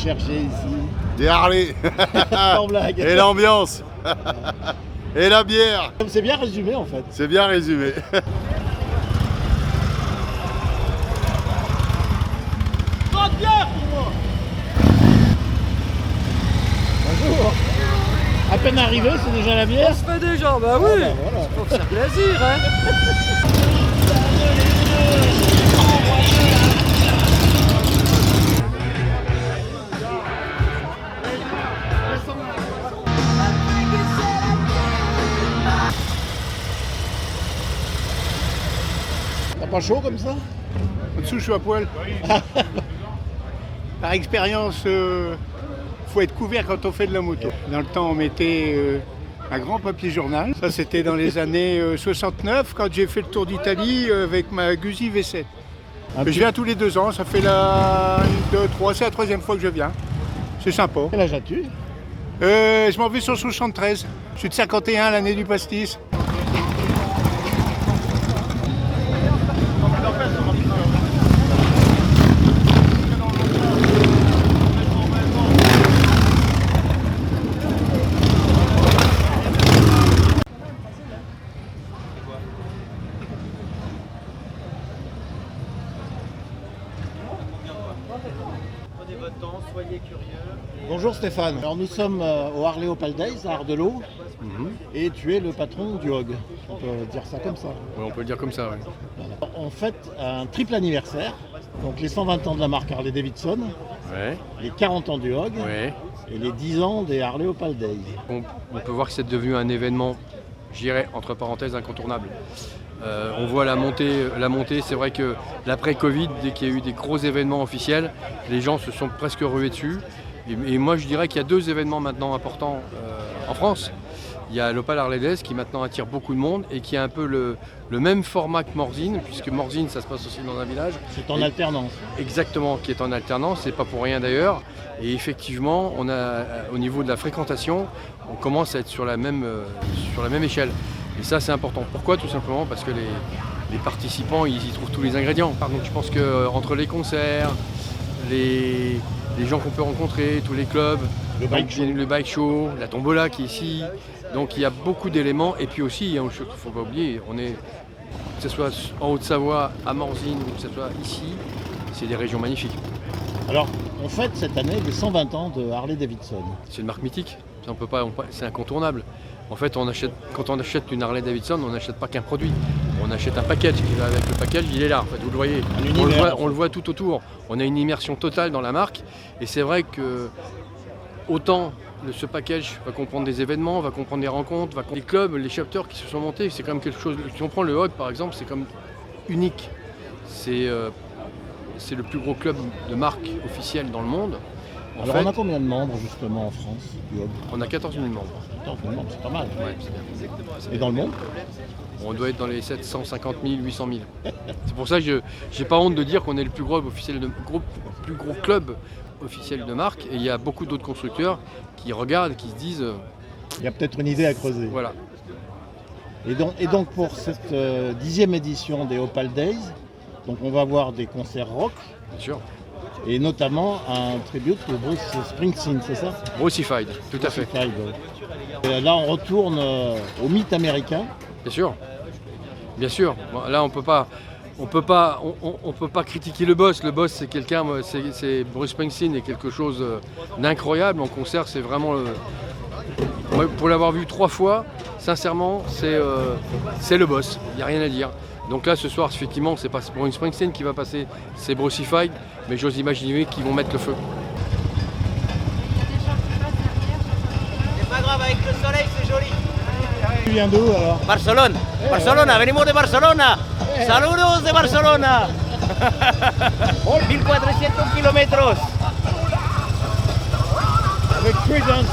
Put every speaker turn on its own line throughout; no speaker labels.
chercher ici?
Des Harley.
Sans blague.
Et l'ambiance. Et la bière.
C'est bien résumé en fait.
C'est bien résumé.
Bonjour. À peine arrivé, c'est déjà la bière?
On se fait déjà, bah oui,
Ah, bah, voilà.
faut faire plaisir, hein.
T'as pas chaud comme ça?
Au-dessous, je suis à poil. Par expérience, faut être couvert quand on fait de la moto. Dans le temps, on mettait un grand papier journal. Ça, c'était dans les années 69, quand j'ai fait le tour d'Italie avec ma Guzzi V7. Je viens tous les 2 ans, ça fait la 1, 2, 3, c'est la 3e fois que je viens. C'est sympa.
Quel âge as-tu?
Je m'en vais sur 73. Je suis de 51, l'année du pastis.
Prenez votre temps, soyez curieux.
Bonjour Stéphane. Alors nous sommes au Harley Opal Days à Ardelot et tu es le patron du HOG. On peut dire ça comme ça.
Ouais, on peut le dire comme ça, ouais.
Voilà. On fête un triple anniversaire. Donc les 120 ans de la marque Harley Davidson,
Ouais,
les 40 ans du HOG
ouais.
et les 10 ans des Harley Opal Days.
On peut voir que c'est devenu un événement, je dirais, entre parenthèses, incontournable. On voit la montée, c'est vrai que l'après-Covid, dès qu'il y a eu des gros événements officiels, les gens se sont presque rués dessus. Et moi je dirais qu'il y a 2 événements maintenant importants en France. Il y a l'Opal Harley Days qui maintenant attire beaucoup de monde et qui a un peu le même format que Morzine, puisque Morzine ça se passe aussi dans un village.
C'est en
Et-
alternance.
Exactement, qui est en alternance, c'est pas pour rien d'ailleurs. Et effectivement, on a, au niveau de la fréquentation, on commence à être sur la même échelle. Et ça, c'est important. Pourquoi? Tout simplement parce que les participants, ils y trouvent tous les ingrédients. Donc je pense qu'entre les concerts, les gens qu'on peut rencontrer, tous les clubs,
Le bike show.
le bike show, la tombola qui est ici, donc il y a beaucoup d'éléments. Et puis aussi, il ne faut pas oublier, on est, que ce soit en Haute-Savoie, à Morzine, ou que ce soit ici, c'est des régions magnifiques.
Alors on fête cette année les 120 ans de Harley Davidson.
C'est une marque mythique, ça, c'est incontournable. En fait, quand on achète une Harley Davidson, on n'achète pas qu'un produit, on achète un package qui va avec le package, il est là, en fait, vous le voyez.
Un
On le,
univers,
voit,
en fait.
on le voit tout autour, on a une immersion totale dans la marque et c'est vrai que autant ce package va comprendre des événements, va comprendre des rencontres, va comprendre les clubs, les chapters qui se sont montés, c'est quand même quelque chose, si on prend le HOG par exemple, c'est comme unique, c'est le plus gros club de marque officielle dans le monde. En
Alors
fait,
on a combien de membres justement en France du HOG?
on a 14 000 membres.
14 000 membres, c'est pas mal.
Ouais, c'est bien.
Et dans le monde?
On doit être dans les 750 000, 800 000. C'est pour ça que je n'ai pas honte de dire qu'on est le plus gros club officiel de marque. Et il y a beaucoup d'autres constructeurs qui regardent, qui se disent,
Il y a peut-être une idée à creuser.
voilà.
Et donc pour cette 10e édition des Opal Days, donc on va voir des concerts rock
Bien sûr.
et notamment un tribute de Bruce Springsteen, c'est ça?
Brucified, tout à fait.
Brucified, ouais. Et là on retourne au mythe américain.
Bien sûr. Bien sûr. Bon, là, on peut pas critiquer le boss. Le boss, c'est quelqu'un, c'est Bruce Springsteen est quelque chose d'incroyable. En concert, c'est vraiment. Moi, pour l'avoir vu 3 fois, sincèrement, c'est le boss. Il n'y a rien à dire. Donc là, ce soir, effectivement, c'est pas Bruce Springsteen qui va passer, c'est Brucified, mais j'ose imaginer qu'ils vont mettre le feu.
C'est pas grave, avec le soleil, c'est joli.
Tu viens d'où alors?
Barcelone, Barcelona, venimos de Barcelona. Saludos de Barcelona. 1400 kilómetros.
Avec Creedence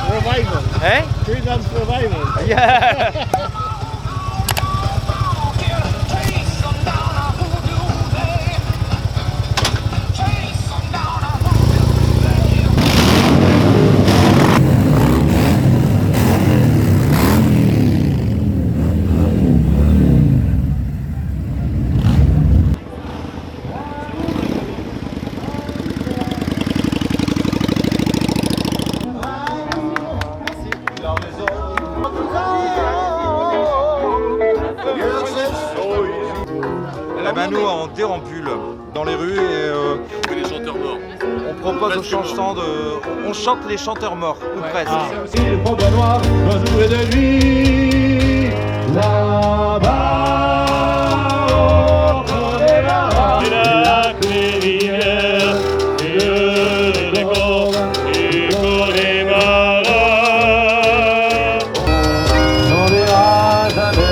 Revival.
¿Eh?
Creedence Revival.
Yeah.
ben nous, on dérampule dans les rues et
les chanteurs morts.
on propose aux chanteurs on chante les chanteurs morts, ou presque.
Le Pont Noir, un jour et de nuit, là-bas, au fond des marais, les lacs, les rivières, les échos des marins, on verra jamais.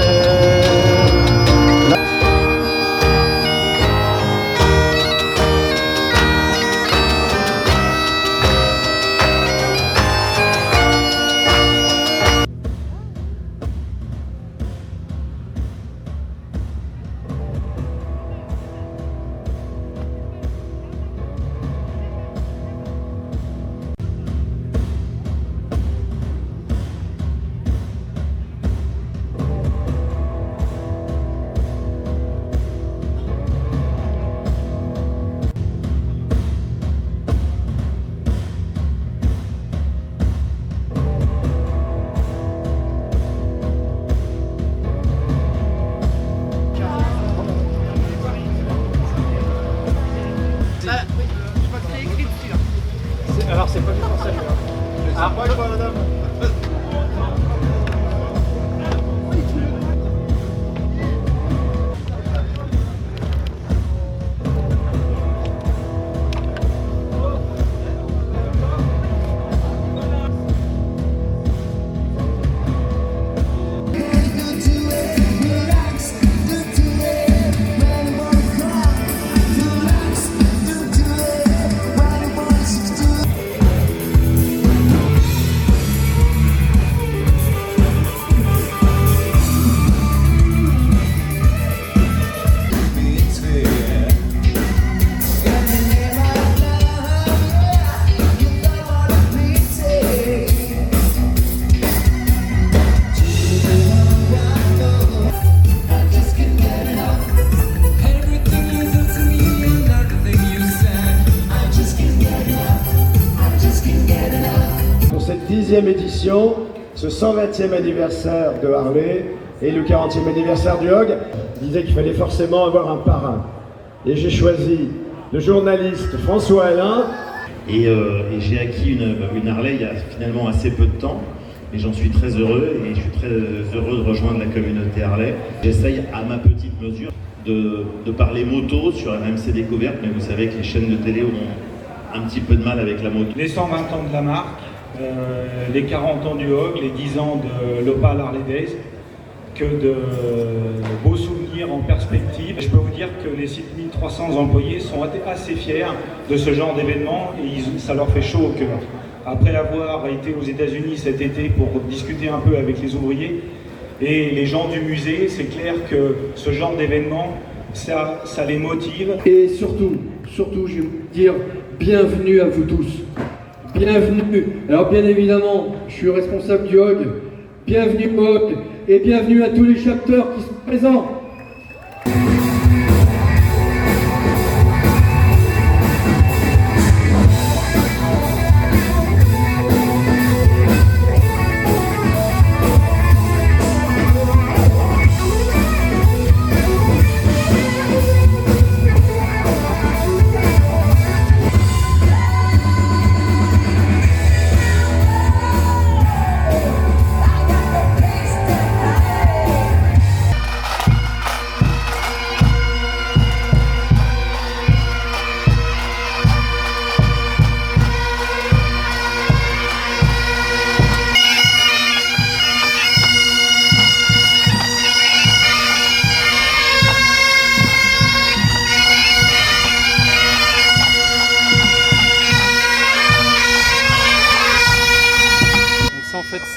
Alors c'est pas du tout ça. Ah, moi je vois madame.
Pour cette 10e édition, ce 120e anniversaire de Harley et le 40e anniversaire du Hog, disait qu'il fallait forcément avoir un parrain. Et j'ai choisi le journaliste François Alain.
Et j'ai acquis une Harley il y a finalement assez peu de temps. Et j'en suis très heureux et je suis très heureux de rejoindre la communauté Harley. J'essaye à ma petite mesure de parler moto sur RMC Découverte, mais vous savez que les chaînes de télé ont un petit peu de mal avec la moto.
Les 120 ans de la marque, les 40 ans du Hog, les 10 ans de l'Opal Harley Days, que de beaux souvenirs en perspective. Je peux vous dire que les 6300 employés sont assez fiers de ce genre d'événement et ça leur fait chaud au cœur. Après avoir été aux États-Unis cet été pour discuter un peu avec les ouvriers et les gens du musée, c'est clair que ce genre d'événement, ça les motive.
Et surtout, je veux dire bienvenue à vous tous. Bienvenue. Alors bien évidemment, je suis responsable du Hog. Bienvenue au Hog et bienvenue à tous les chapteurs qui sont présents.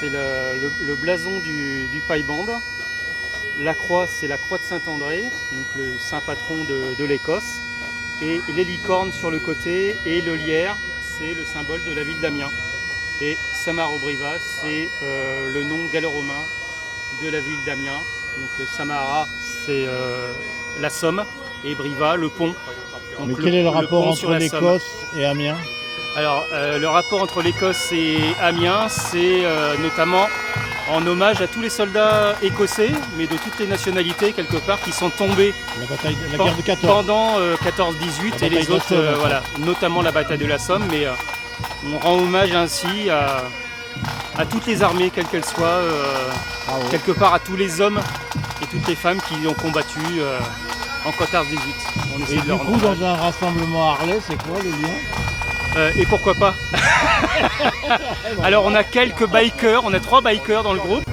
C'est le blason du paille-bande. La croix, c'est la croix de Saint-André, donc le saint patron de l'Écosse. Et les licornes sur le côté et le lierre, c'est le symbole de la ville d'Amiens. Et Samara-au-Briva, c'est le nom gallo-romain de la ville d'Amiens. Donc Samara, c'est la Somme, et Briva, le pont.
Donc, mais quel est le rapport entre l'Écosse et Amiens ?
Alors, le rapport entre l'Écosse et Amiens, c'est notamment en hommage à tous les soldats écossais, mais de toutes les nationalités quelque part, qui sont tombés
La guerre de 14.
pendant 14-18 et les autres, voilà, notamment la bataille de la Somme. Mais on rend hommage ainsi à toutes les armées, quelles qu'elles soient, quelque part à tous les hommes et toutes les femmes qui ont combattu en 14-18. On essaie
Et
de
du
leur
coup,
rendre hommage.
dans un rassemblement Harley, c'est quoi le lien?
Et pourquoi pas. Alors on a quelques bikers, on a 3 bikers dans le groupe.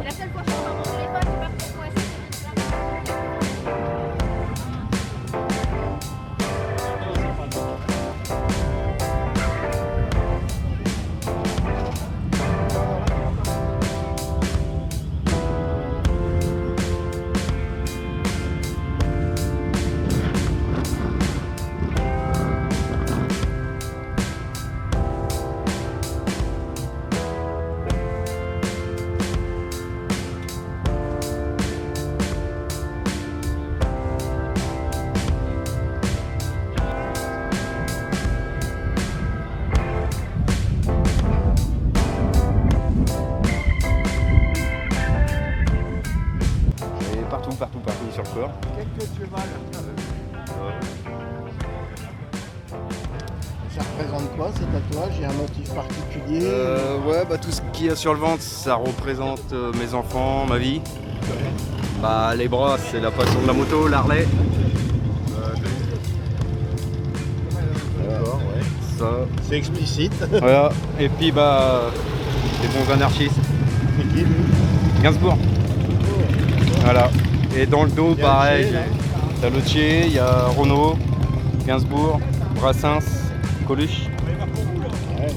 La seule fois que je prends mon téléphone, je sais pas pourquoi
Et partout sur le corps.
Ça représente quoi ces tatouages? Il y a un motif particulier?
Ouais, bah tout ce qu'il y a sur le ventre, ça représente mes enfants, ma vie. Bah les bras, c'est la passion de la moto, l'Harley.
D'accord, ouais.
Ça.
C'est explicite.
Voilà. Et puis bah les bons anarchistes.
C'est qui lui?
Gainsbourg. Voilà. Et dans le dos,
Il y a
pareil.
Luthier, là.
T'as Luthier, il y a Renault, Gainsbourg, Brassens, Coluche.
Ouais.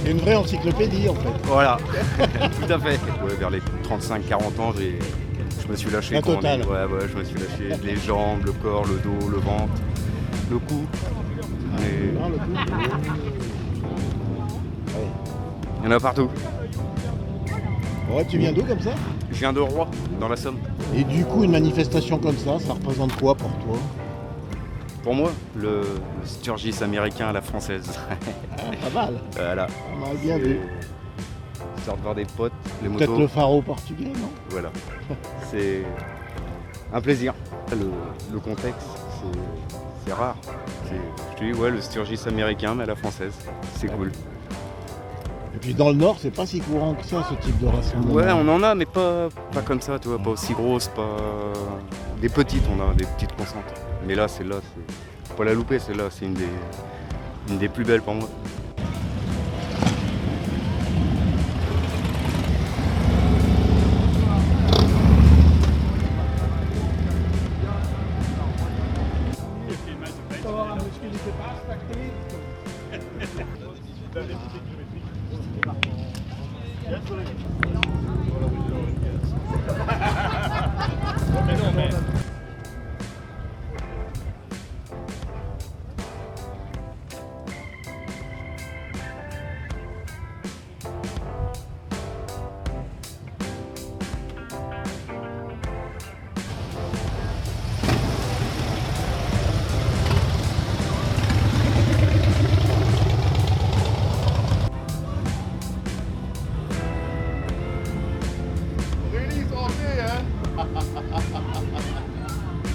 C'est une vraie encyclopédie en fait.
Voilà, tout à fait. Ouais, vers les 35-40 ans, je me suis lâché.
La totale.
Ouais, je me suis lâché. Les jambes, le corps, le dos, le ventre, le cou. Et
Non, le coup.
il y en a partout.
Ouais, tu viens d'où comme ça?
Je viens de Roy, dans la Somme.
Et du coup, une manifestation comme ça représente quoi pour toi?
Pour moi, le Sturgis américain à la française.
Ah, pas mal.
Voilà.
On a bien vu.
Histoire de voir des potes, les
Peut-être
motos.
le pharo portugais, non?
Voilà. C'est un plaisir. Le contexte, c'est rare. Je te dis, ouais, le Sturgis américain, mais à la française. C'est cool.
Et puis dans le Nord, c'est pas si courant que ça, ce type de rassemblement.
Ouais, on en a, mais pas comme ça, tu vois, pas aussi grosses, pas des petites, on a des petites constantes. Mais là, c'est faut pas la louper, celle-là, c'est une des plus belles pour moi.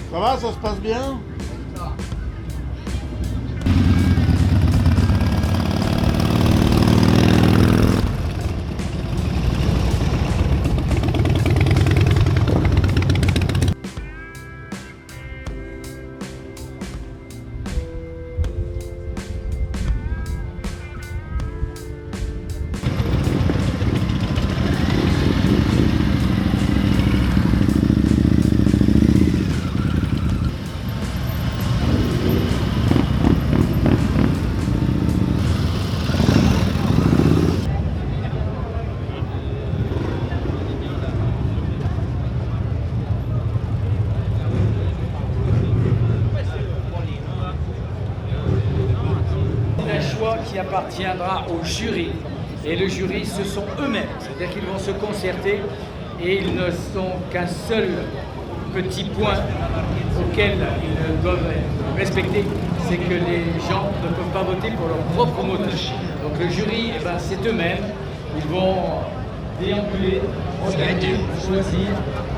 Ça va, ça se passe bien?
appartiendra au jury. Et le jury, ce sont eux-mêmes. C'est-à-dire qu'ils vont se concerter et ils ne sont qu'un seul petit point auquel ils doivent respecter, c'est que les gens ne peuvent pas voter pour leur propre moto. Donc le jury, eh ben, c'est eux-mêmes. Ils vont déambuler, regarder, choisir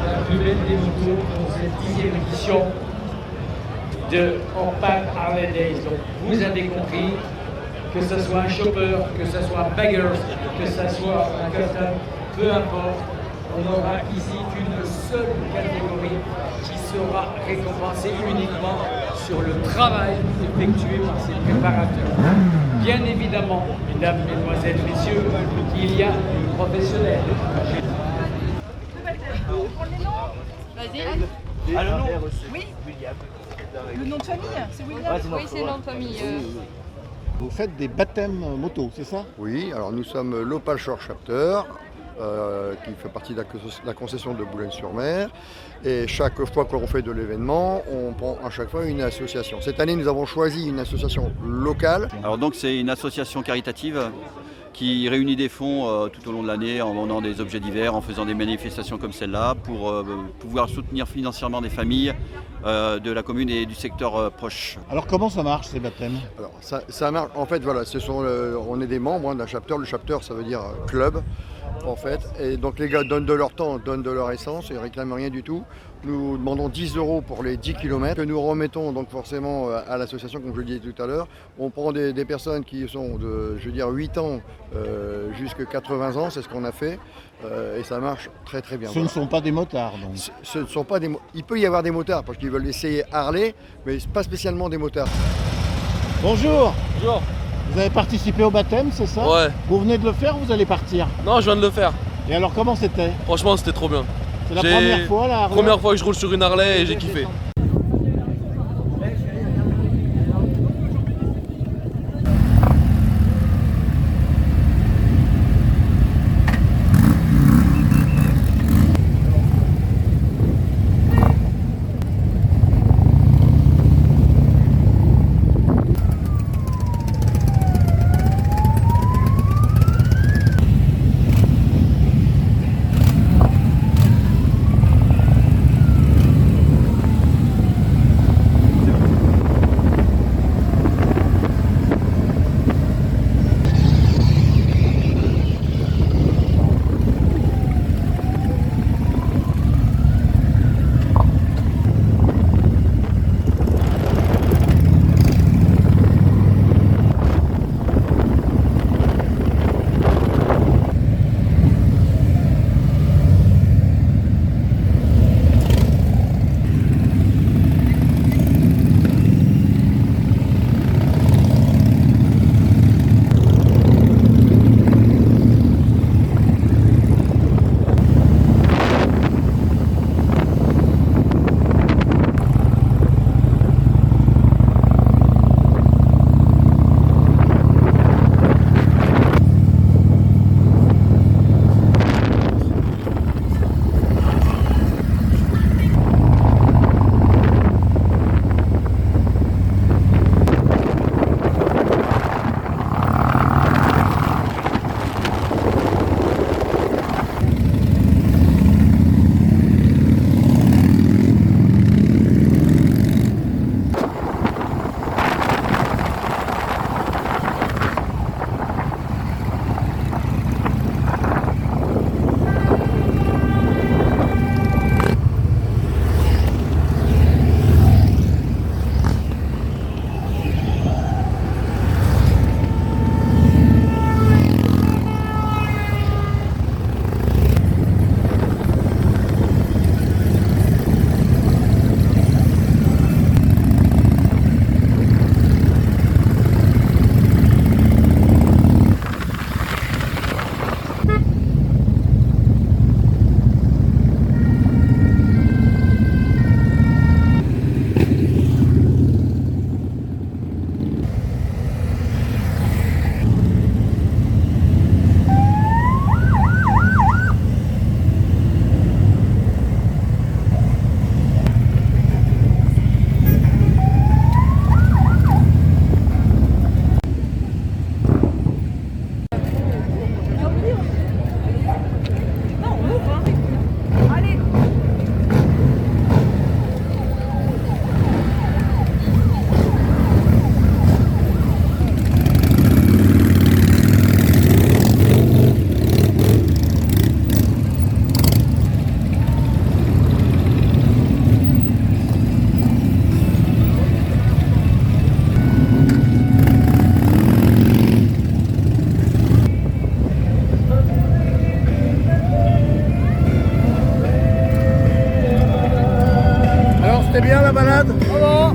la plus belle des motos pour cette 10e édition de Opal Harley Days. Donc vous avez compris, que ce soit un chopper, que ce soit un bagger, que ce soit un custom, peu importe, on aura ici une seule catégorie qui sera récompensée uniquement sur le travail effectué par ces préparateurs. Bien évidemment, mesdames, mesdemoiselles, messieurs, il y a des professionnels.
Vas-y.
Ah, le nom?
Oui.
William.
Le nom de famille, c'est William? Oui, c'est le nom de famille.
Vous faites des baptêmes moto, c'est ça?
Oui, alors nous sommes l'Opal Shore Chapter, qui fait partie de la concession de Boulogne-sur-Mer. Et chaque fois qu'on fait de l'événement, on prend à chaque fois une association. Cette année, nous avons choisi une association locale.
Alors donc c'est une association caritative qui réunit des fonds tout au long de l'année en vendant des objets divers, en faisant des manifestations comme celle-là pour pouvoir soutenir financièrement des familles de la commune et du secteur proche.
Alors comment ça marche ces baptêmes?
Alors ça marche, en fait voilà, on est des membres d'un chapter, le chapter ça veut dire club en fait, et donc les gars donnent de leur temps, donnent de leur essence, ils ne réclament rien du tout. Nous demandons 10 € pour les 10 km que nous remettons donc forcément à l'association, comme je le disais tout à l'heure. On prend des personnes qui sont de, je veux dire, 8 ans jusqu'à 80 ans, c'est ce qu'on a fait, et ça marche très très bien.
Ce ne sont pas des motards donc.
Ce ne sont pas des Il peut y avoir des motards parce qu'ils veulent essayer Harley, mais pas spécialement des motards.
Bonjour.
Bonjour.
Vous avez participé au baptême, c'est ça?
Ouais.
Vous venez de le faire ou vous allez partir?
Non, je viens de le faire.
Et alors comment c'était?
Franchement, c'était trop bien.
C'est la première fois là?
Première fois que je roule sur une Harley et j'ai kiffé.
C'était bien la balade?
Oh,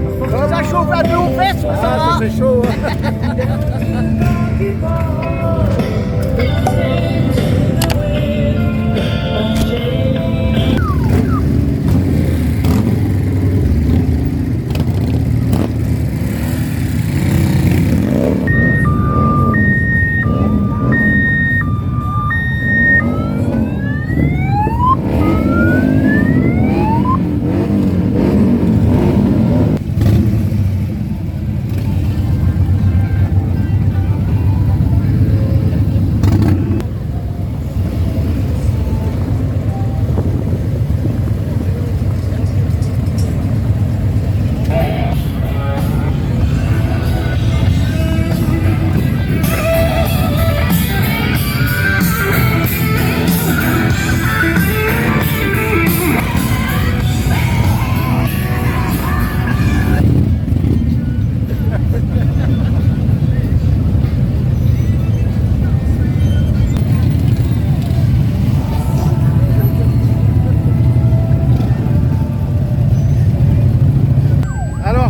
ça chauffe un peu aux fesses, mais ça va.
C'est chaud.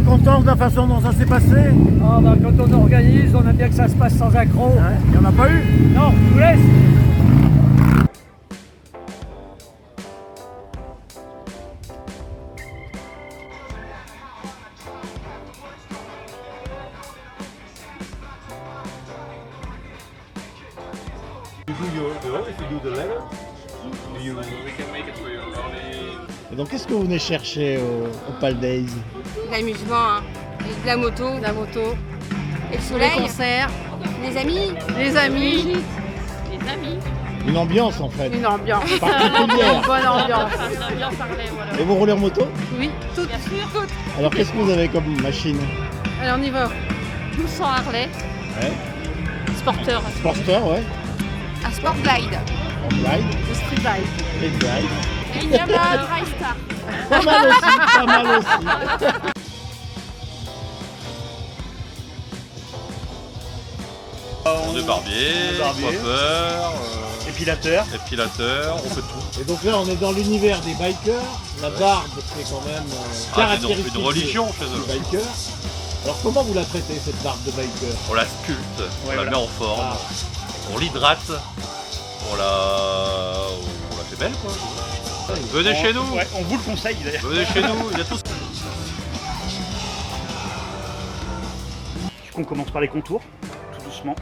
Content de la façon dont ça s'est passé?
Ah bah, quand on organise, on aime bien que ça se passe sans accroc.
Il n'y en a pas eu?
Non, je vous laisse.
Et donc qu'est-ce que vous venez chercher au Pal Days?
L'amusement, hein. De la moto. Et le soleil. Les concerts. Les amis.
Les amis.
Les amis.
Une ambiance en fait.
Une ambiance.
Particulière.
Une bonne ambiance.
Une ambiance Harley, voilà.
Et vous roulez en moto?
Oui, toutes.
Bien sûr. Toutes.
Alors qu'est-ce que vous avez comme machine?
Allez, on y va.
1200 Harley.
Ouais.
Sporteur.
Sporteur, ouais.
Un sport glide.
En glide.
Le street glide.
Et glide.
Et une Yamaha TriStar.
Pas mal aussi, pas mal aussi.
On est barbier, coiffeur,
épilateur,
on fait tout.
Et donc là on est dans l'univers des bikers. La barbe c'est quand même caractéristique
c'est une religion chez eux.
Des bikers. Alors comment vous la traitez cette barbe de biker?
On la sculpte, on la met en forme, on l'hydrate, on la fait belle quoi. Venez chez nous.
Ouais, on vous le conseille d'ailleurs.
Venez chez nous, il y a tout.
On commence par les contours, tout doucement.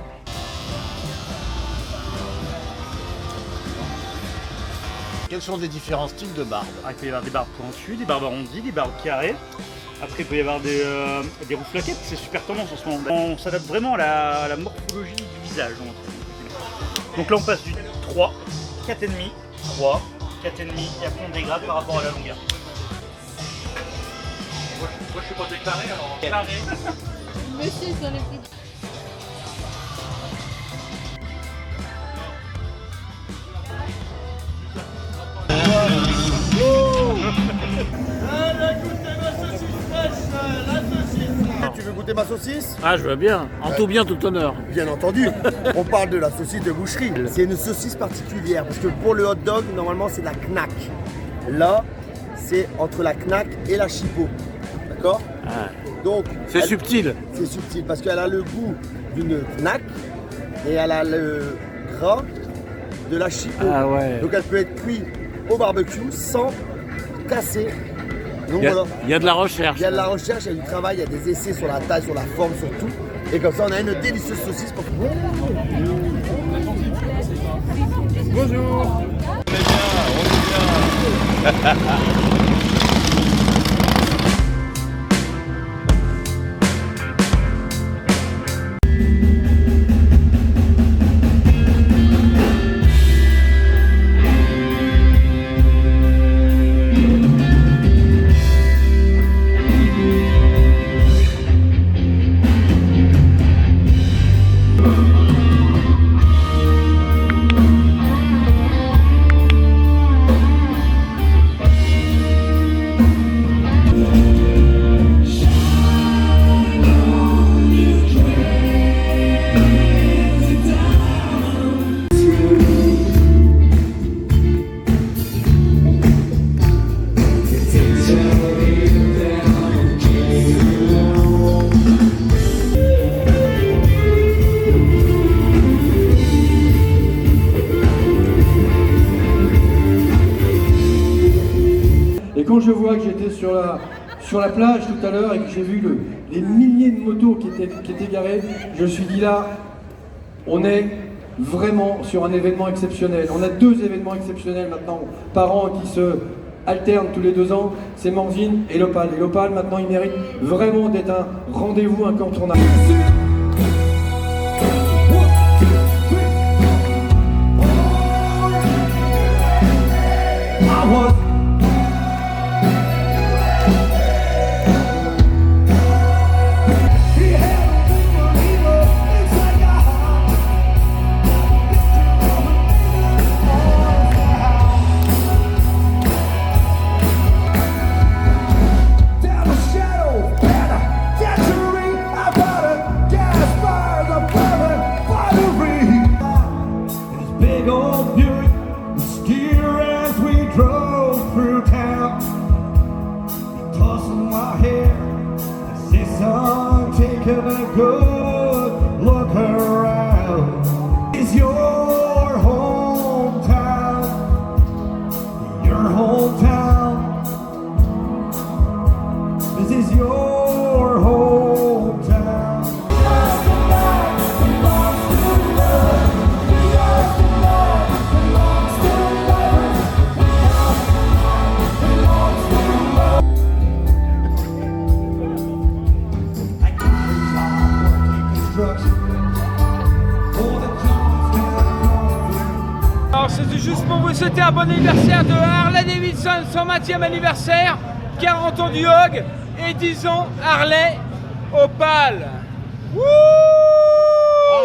Quels sont les différents styles de barbe?
Il peut y avoir des barbes pointues, des barbes arrondies, des barbes carrées. Après il peut y avoir des rouflaquettes, c'est super tendance en ce moment. On s'adapte vraiment à la morphologie du visage. Donc là on passe du 3, 4,5, 3, 4,5 et après on dégrade par rapport à la longueur.
Moi je suis pas déclaré alors. Carré.
Monsieur sur le prix.
Tu veux goûter ma saucisse?
Ah je veux bien, en tout bien, tout honneur.
Bien entendu, on parle de la saucisse de boucherie. C'est une saucisse particulière parce que pour le hot dog, normalement c'est la knack. Là, c'est entre la knack et la chipot. D'accord? Donc,
c'est subtil.
C'est subtil parce qu'elle a le goût d'une knack et elle a le gras de la chipot.
Ah ouais.
Donc elle peut être cuite au barbecue sans casser. Donc,
il y a de la recherche.
Il y a de la recherche, il y a du travail, il y a des essais sur la taille, sur la forme, sur tout. Et comme ça, on a une délicieuse saucisse pour...
Bonjour.
On est bien.
j'étais sur la plage tout à l'heure et que j'ai vu les milliers de motos qui étaient garées, je me suis dit là, on est vraiment sur un événement exceptionnel. On a 2 événements exceptionnels maintenant par an qui se alternent tous les 2 ans, c'est Morzine et l'Opale. Et l'Opale maintenant il mérite vraiment d'être un rendez-vous incontournable.
Alors c'est juste pour vous souhaiter un bon anniversaire de Harley Davidson, son 20e anniversaire, 40 ans du Hog et 10 ans Harley Opale. Wouh!